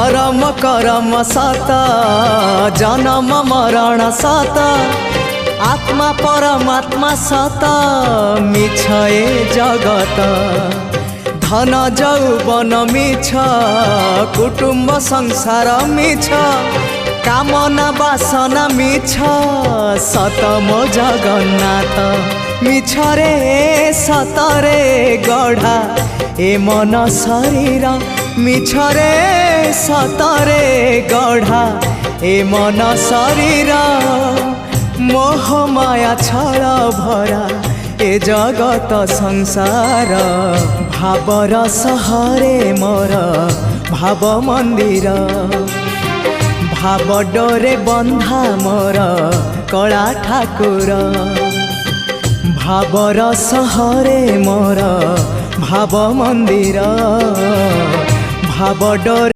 धर्म करम सत जन्म मरण सत आत्मा परमात्मा सत मिछ ए जगत धन जौवन मिछ कुटुंब संसार मिछ कामना बासना मिछ सत मो जगन्नाथ मिछ रे सत रे गढ़ा ए मन शरीर मिछ रे सत रे गढ़ा ए मन शरीर मोह माया छल भरा ए जगत संसार भावर सहरे मोर भाव मंदिर भाव डोरे बंधा मोर कला ठाकुर भावर सहरे मोर भाव मंदिर भाव डोरे